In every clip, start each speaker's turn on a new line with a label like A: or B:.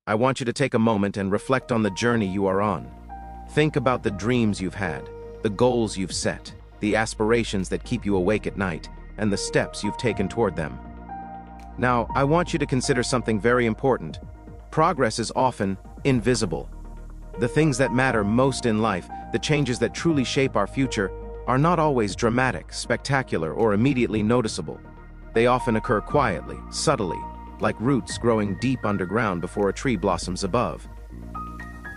A: I want you to take a moment and reflect on the journey you are on. Think about the dreams you've had, the goals you've set, the aspirations that keep you awake at night, and the steps you've taken toward them. Now, I want you to consider something very important. Progress is often invisible. The things that matter most in life, the changes that truly shape our future, are not always dramatic, spectacular, or immediately noticeable. They often occur quietly, subtly, like roots growing deep underground before a tree blossoms above.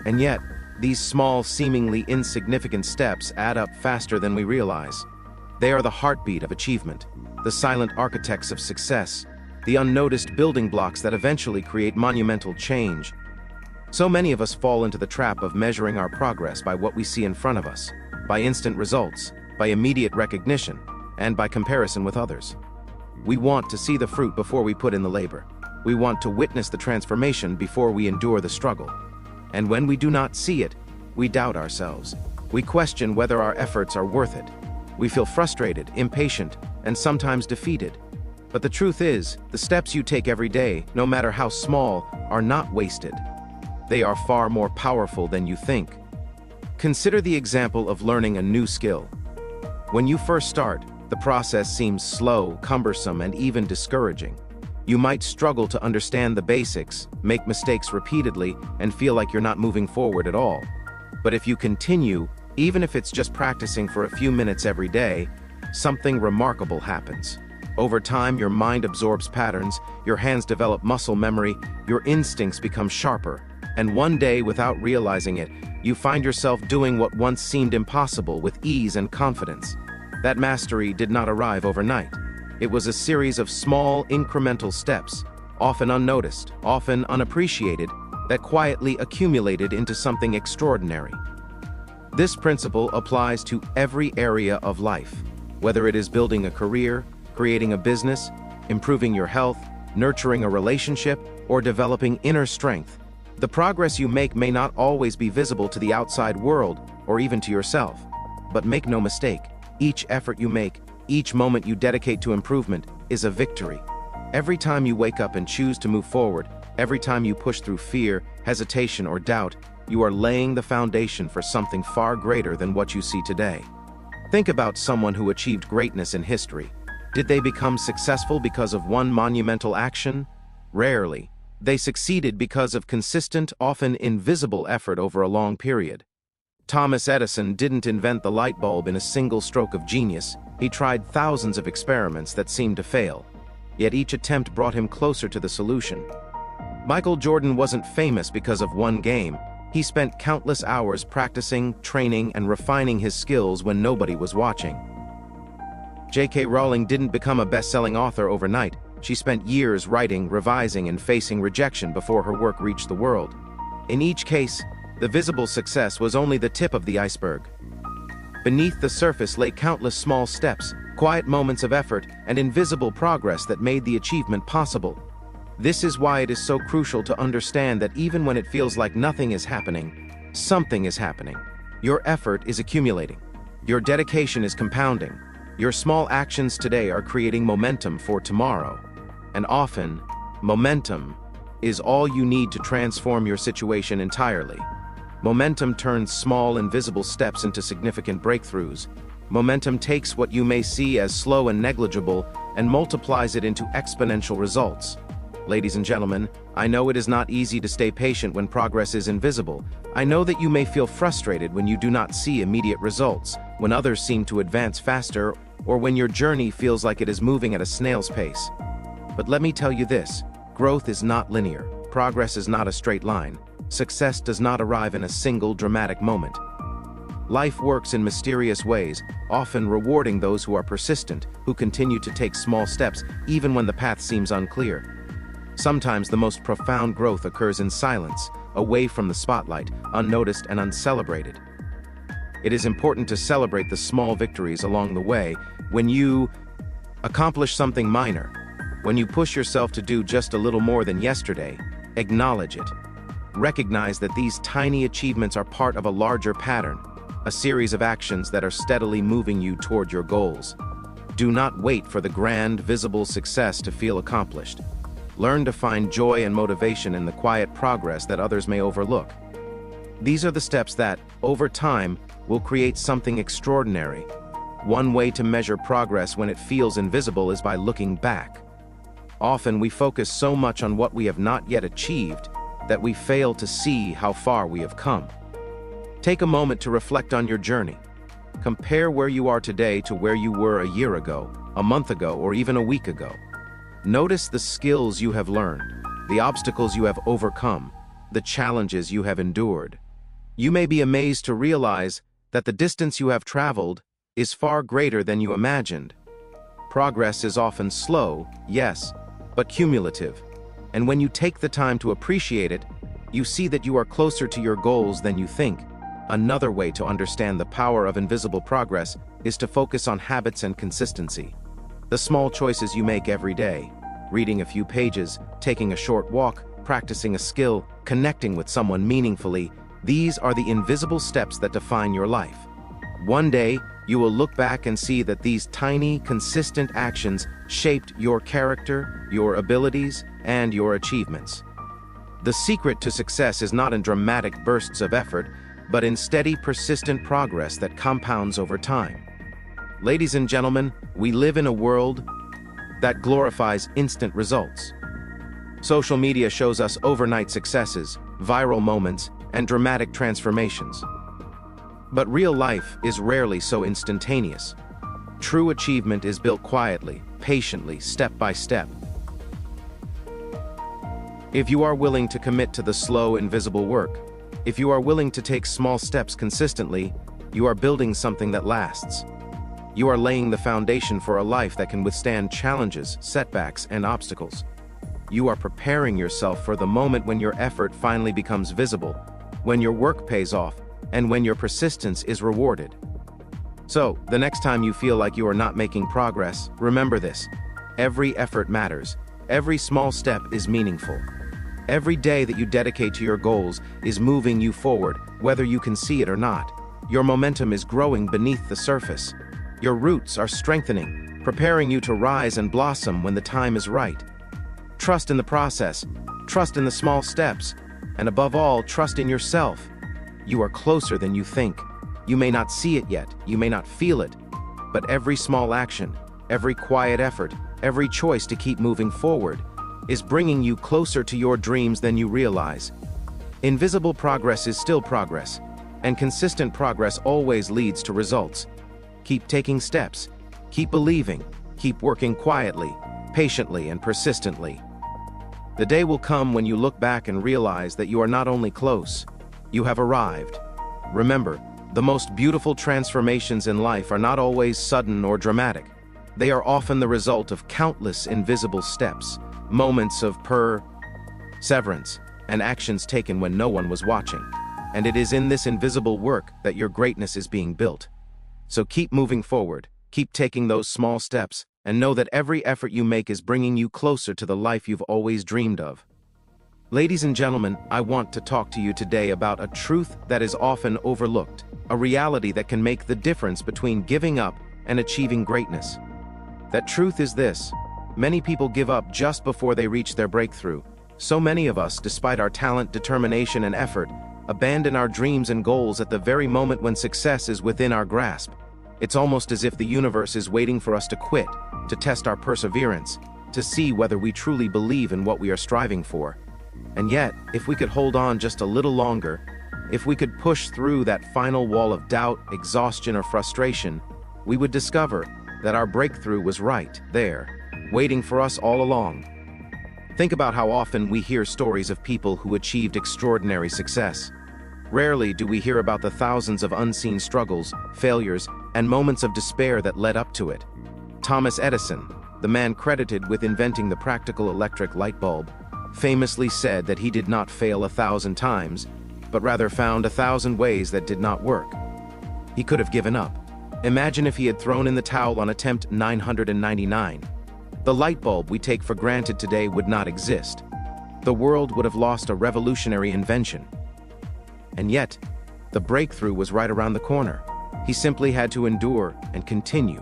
A: And yet, these small, seemingly insignificant steps add up faster than we realize. They are the heartbeat of achievement, the silent architects of success, the unnoticed building blocks that eventually create monumental change. So many of us fall into the trap of measuring our progress by what we see in front of us, by instant results, by immediate recognition, and by comparison with others. We want to see the fruit before we put in the labor. We want to witness the transformation before we endure the struggle. And when we do not see it, we doubt ourselves. We question whether our efforts are worth it. We feel frustrated, impatient, and sometimes defeated. But the truth is, the steps you take every day, no matter how small, are not wasted. They are far more powerful than you think. Consider the example of learning a new skill. When you first start, the process seems slow, cumbersome, and even discouraging. You might struggle to understand the basics, make mistakes repeatedly, and feel like you're not moving forward at all. But if you continue, even if it's just practicing for a few minutes every day, something remarkable happens. Over time, your mind absorbs patterns, your hands develop muscle memory, your instincts become sharper, and one day, without realizing it, you find yourself doing what once seemed impossible with ease and confidence. That mastery did not arrive overnight. It was a series of small, incremental steps, often unnoticed, often unappreciated, that quietly accumulated into something extraordinary. This principle applies to every area of life, whether it is building a career, creating a business, improving your health, nurturing a relationship, or developing inner strength. The progress you make may not always be visible to the outside world or even to yourself. But make no mistake, each effort you make, each moment you dedicate to improvement is a victory. Every time you wake up and choose to move forward, every time you push through fear, hesitation, or doubt, you are laying the foundation for something far greater than what you see today. Think about someone who achieved greatness in history. Did they become successful because of one monumental action? Rarely. They succeeded because of consistent, often invisible effort over a long period. Thomas Edison didn't invent the light bulb in a single stroke of genius. He tried thousands of experiments that seemed to fail. Yet each attempt brought him closer to the solution. Michael Jordan wasn't famous because of one game. He spent countless hours practicing, training, and refining his skills when nobody was watching. J.K. Rowling didn't become a best-selling author overnight. She spent years writing, revising, and facing rejection before her work reached the world. In each case, the visible success was only the tip of the iceberg. Beneath the surface lay countless small steps, quiet moments of effort, and invisible progress that made the achievement possible. This is why it is so crucial to understand that even when it feels like nothing is happening, something is happening. Your effort is accumulating. Your dedication is compounding. Your small actions today are creating momentum for tomorrow. And often, momentum is all you need to transform your situation entirely. Momentum turns small, invisible steps into significant breakthroughs. Momentum takes what you may see as slow and negligible and multiplies it into exponential results. Ladies and gentlemen, I know it is not easy to stay patient when progress is invisible. I know that you may feel frustrated when you do not see immediate results, when others seem to advance faster, or when your journey feels like it is moving at a snail's pace. But let me tell you this, growth is not linear. Progress is not a straight line. Success does not arrive in a single dramatic moment. Life works in mysterious ways, often rewarding those who are persistent, who continue to take small steps even when the path seems unclear. Sometimes the most profound growth occurs in silence, away from the spotlight, unnoticed and uncelebrated. It is important to celebrate the small victories along the way. When you accomplish something minor, when you push yourself to do just a little more than yesterday, acknowledge it. Recognize that these tiny achievements are part of a larger pattern, a series of actions that are steadily moving you toward your goals. Do not wait for the grand, visible success to feel accomplished. Learn to find joy and motivation in the quiet progress that others may overlook. These are the steps that, over time, will create something extraordinary. One way to measure progress when it feels invisible is by looking back. Often we focus so much on what we have not yet achieved that we fail to see how far we have come. Take a moment to reflect on your journey. Compare where you are today to where you were a year ago, a month ago, or even a week ago. Notice the skills you have learned, the obstacles you have overcome, the challenges you have endured. You may be amazed to realize that the distance you have traveled is far greater than you imagined. Progress is often slow, yes, but cumulative. And when you take the time to appreciate it, you see that you are closer to your goals than you think. Another way to understand the power of invisible progress is to focus on habits and consistency. The small choices you make every day, reading a few pages, taking a short walk, practicing a skill, connecting with someone meaningfully, these are the invisible steps that define your life. One day, you will look back and see that these tiny, consistent actions shaped your character, your abilities, and your achievements. The secret to success is not in dramatic bursts of effort, but in steady, persistent progress that compounds over time. Ladies and gentlemen, we live in a world that glorifies instant results. Social media shows us overnight successes, viral moments, and dramatic transformations. But real life is rarely so instantaneous. True achievement is built quietly, patiently, step by step. If you are willing to commit to the slow, invisible work, if you are willing to take small steps consistently, you are building something that lasts. You are laying the foundation for a life that can withstand challenges, setbacks, and obstacles. You are preparing yourself for the moment when your effort finally becomes visible, when your work pays off, and when your persistence is rewarded. So, the next time you feel like you are not making progress, remember this: every effort matters. Every small step is meaningful. Every day that you dedicate to your goals is moving you forward, whether you can see it or not. Your momentum is growing beneath the surface. Your roots are strengthening, preparing you to rise and blossom when the time is right. Trust in the process, trust in the small steps, and above all, trust in yourself. You are closer than you think. You may not see it yet, you may not feel it, but every small action, every quiet effort, every choice to keep moving forward is bringing you closer to your dreams than you realize. Invisible progress is still progress, and consistent progress always leads to results. Keep taking steps, keep believing, keep working quietly, patiently, and persistently. The day will come when you look back and realize that you are not only close, you have arrived. Remember, the most beautiful transformations in life are not always sudden or dramatic. They are often the result of countless invisible steps, moments of perseverance, and actions taken when no one was watching. And it is in this invisible work that your greatness is being built. So keep moving forward, keep taking those small steps, and know that every effort you make is bringing you closer to the life you've always dreamed of. Ladies and gentlemen, I want to talk to you today about a truth that is often overlooked, a reality that can make the difference between giving up and achieving greatness. That truth is this: many people give up just before they reach their breakthrough. So many of us, despite our talent, determination, and effort, abandon our dreams and goals at the very moment when success is within our grasp. It's almost as if the universe is waiting for us to quit, to test our perseverance, to see whether we truly believe in what we are striving for. And yet, if we could hold on just a little longer, if we could push through that final wall of doubt, exhaustion, or frustration, we would discover that our breakthrough was right there, waiting for us all along. Think about how often we hear stories of people who achieved extraordinary success. Rarely do we hear about the thousands of unseen struggles, failures, and moments of despair that led up to it. Thomas Edison, the man credited with inventing the practical electric light bulb, famously said that he did not fail 1,000 times, but rather found 1,000 ways that did not work. He could have given up. Imagine if he had thrown in the towel on attempt 999. The light bulb we take for granted today would not exist. The world would have lost a revolutionary invention. And yet, the breakthrough was right around the corner. He simply had to endure and continue.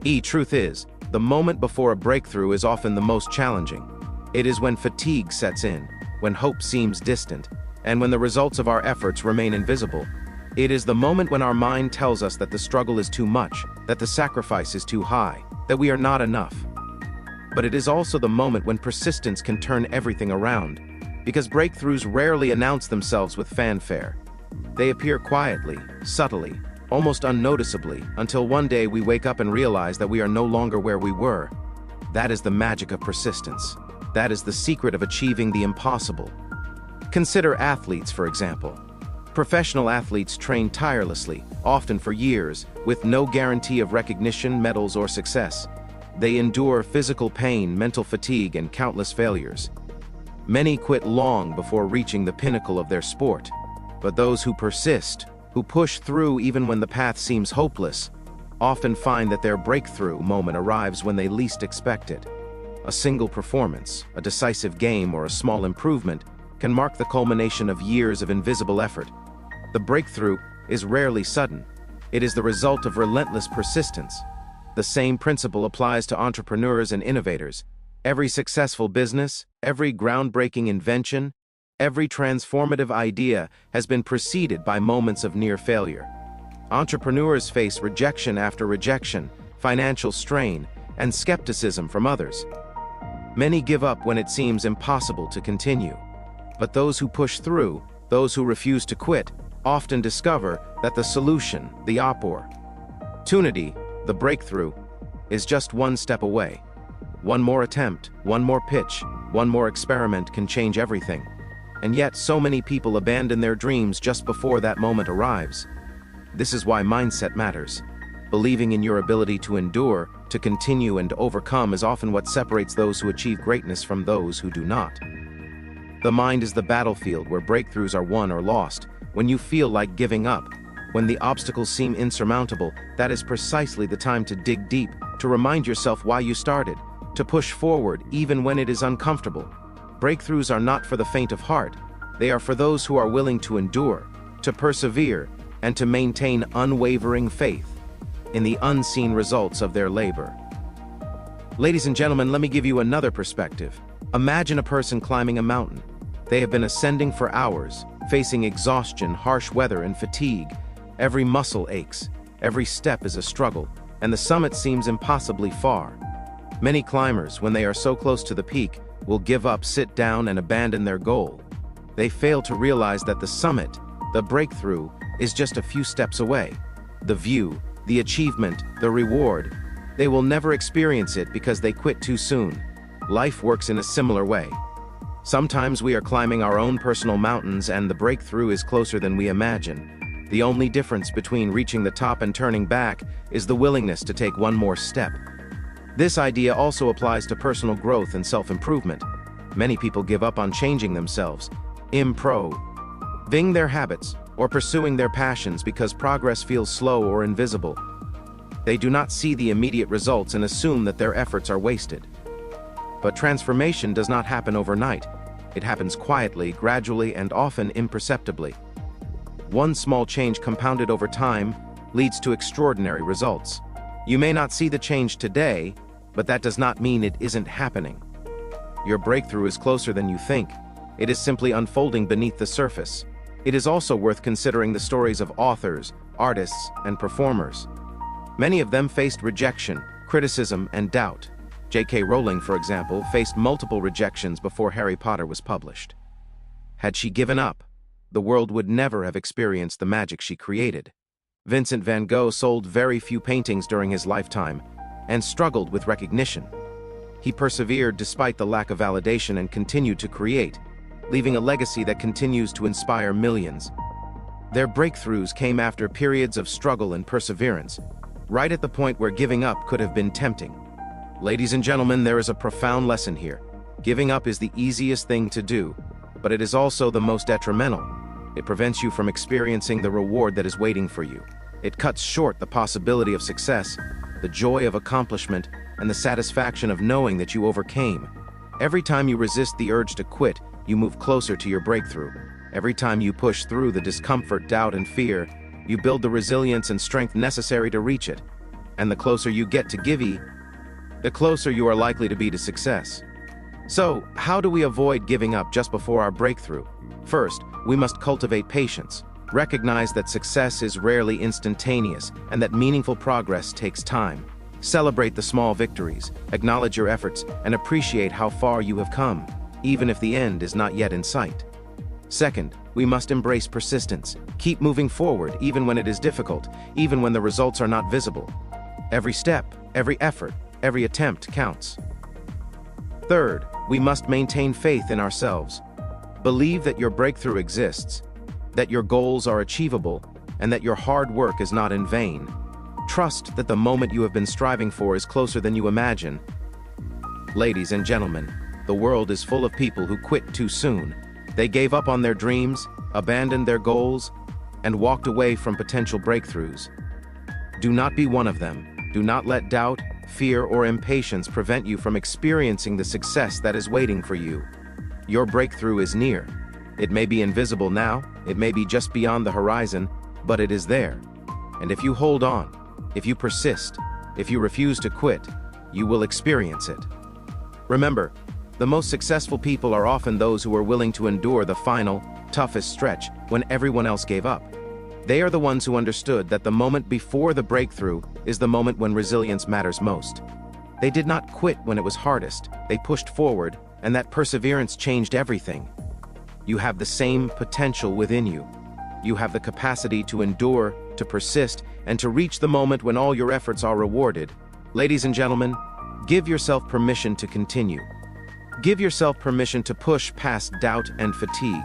A: The truth is, The moment before a breakthrough is often the most challenging. It is when fatigue sets in, when hope seems distant, and when the results of our efforts remain invisible. It is the moment when our mind tells us that the struggle is too much, that the sacrifice is too high, that we are not enough. But it is also the moment when persistence can turn everything around, because breakthroughs rarely announce themselves with fanfare. They appear quietly, subtly, almost unnoticeably, until one day we wake up and realize that we are no longer where we were. That is the magic of persistence. That is the secret of achieving the impossible. Consider athletes, for example. Professional athletes train tirelessly, often for years, with no guarantee of recognition, medals, or success. They endure physical pain, mental fatigue, and countless failures. Many quit long before reaching the pinnacle of their sport. But those who persist, who push through even when the path seems hopeless, often find that their breakthrough moment arrives when they least expect it. A single performance, a decisive game, or a small improvement can mark the culmination of years of invisible effort. The breakthrough is rarely sudden. It is the result of relentless persistence. The same principle applies to entrepreneurs and innovators. Every successful business, every groundbreaking invention, every transformative idea has been preceded by moments of near failure. Entrepreneurs face rejection after rejection, financial strain, and skepticism from others. Many give up when it seems impossible to continue. But those who push through, those who refuse to quit, often discover that the solution, the opportunity, the breakthrough, is just one step away. One more attempt, one more pitch, one more experiment can change everything. And yet so many people abandon their dreams just before that moment arrives. This is why mindset matters. Believing in your ability to endure, to continue, and to overcome is often what separates those who achieve greatness from those who do not. The mind is the battlefield where breakthroughs are won or lost. When you feel like giving up, when the obstacles seem insurmountable, that is precisely the time to dig deep, to remind yourself why you started, to push forward even when it is uncomfortable. Breakthroughs are not for the faint of heart. They are for those who are willing to endure, to persevere, and to maintain unwavering faith in the unseen results of their labor. Ladies and gentlemen, let me give you another perspective. Imagine a person climbing a mountain. They have been ascending for hours, facing exhaustion, harsh weather, and fatigue. Every muscle aches, every step is a struggle, and the summit seems impossibly far. Many climbers, when they are so close to the peak, will give up, sit down, and abandon their goal. They fail to realize that the summit, the breakthrough, is just a few steps away. The view, the achievement, the reward, they will never experience it because they quit too soon. Life works in a similar way. Sometimes we are climbing our own personal mountains and the breakthrough is closer than we imagine. The only difference between reaching the top and turning back is the willingness to take one more step. This idea also applies to personal growth and self-improvement. Many people give up on changing themselves, improving their habits, or pursuing their passions because progress feels slow or invisible. They do not see the immediate results and assume that their efforts are wasted. But transformation does not happen overnight. It happens quietly, gradually, and often imperceptibly. One small change compounded over time leads to extraordinary results. You may not see the change today, but that does not mean it isn't happening. Your breakthrough is closer than you think. It is simply unfolding beneath the surface. It is also worth considering the stories of authors, artists, and performers. Many of them faced rejection, criticism, and doubt. J.K. Rowling, for example, faced multiple rejections before Harry Potter was published. Had she given up, the world would never have experienced the magic she created. Vincent van Gogh sold very few paintings during his lifetime and struggled with recognition. He persevered despite the lack of validation and continued to create, leaving a legacy that continues to inspire millions. Their breakthroughs came after periods of struggle and perseverance, right at the point where giving up could have been tempting. Ladies and gentlemen, there is a profound lesson here. Giving up is the easiest thing to do, but it is also the most detrimental. It prevents you from experiencing the reward that is waiting for you. It cuts short the possibility of success, the joy of accomplishment, and the satisfaction of knowing that you overcame. Every time you resist the urge to quit, you move closer to your breakthrough. Every time you push through the discomfort, doubt, and fear, you build the resilience and strength necessary to reach it. And the closer you get to giving the closer you are likely to be to success. So, how do we avoid giving up just before our breakthrough? First, we must cultivate patience. Recognize that success is rarely instantaneous and that meaningful progress takes time. Celebrate the small victories, acknowledge your efforts, and appreciate how far you have come, even if the end is not yet in sight. Second, we must embrace persistence. Keep moving forward even when it is difficult, even when the results are not visible. Every step, every effort, every attempt counts. Third, we must maintain faith in ourselves. Believe that your breakthrough exists, that your goals are achievable, and that your hard work is not in vain. Trust that the moment you have been striving for is closer than you imagine. Ladies and gentlemen, the world is full of people who quit too soon. They gave up on their dreams, abandoned their goals, and walked away from potential breakthroughs. Do not be one of them. Do not let doubt, fear, or impatience prevent you from experiencing the success that is waiting for you. Your breakthrough is near. It may be invisible now, it may be just beyond the horizon, but it is there. And if you hold on, if you persist, if you refuse to quit, you will experience it. Remember, the most successful people are often those who are willing to endure the final, toughest stretch when everyone else gave up. They are the ones who understood that the moment before the breakthrough is the moment when resilience matters most. They did not quit when it was hardest, they pushed forward, and that perseverance changed everything. You have the same potential within you. You have the capacity to endure, to persist, and to reach the moment when all your efforts are rewarded. Ladies and gentlemen, give yourself permission to continue. Give yourself permission to push past doubt and fatigue.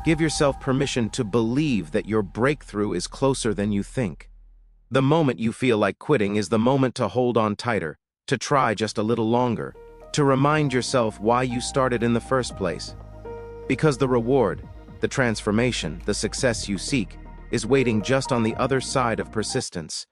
A: Give yourself permission to believe that your breakthrough is closer than you think. The moment you feel like quitting is the moment to hold on tighter, to try just a little longer, to remind yourself why you started in the first place. Because the reward, the transformation, the success you seek, is waiting just on the other side of persistence.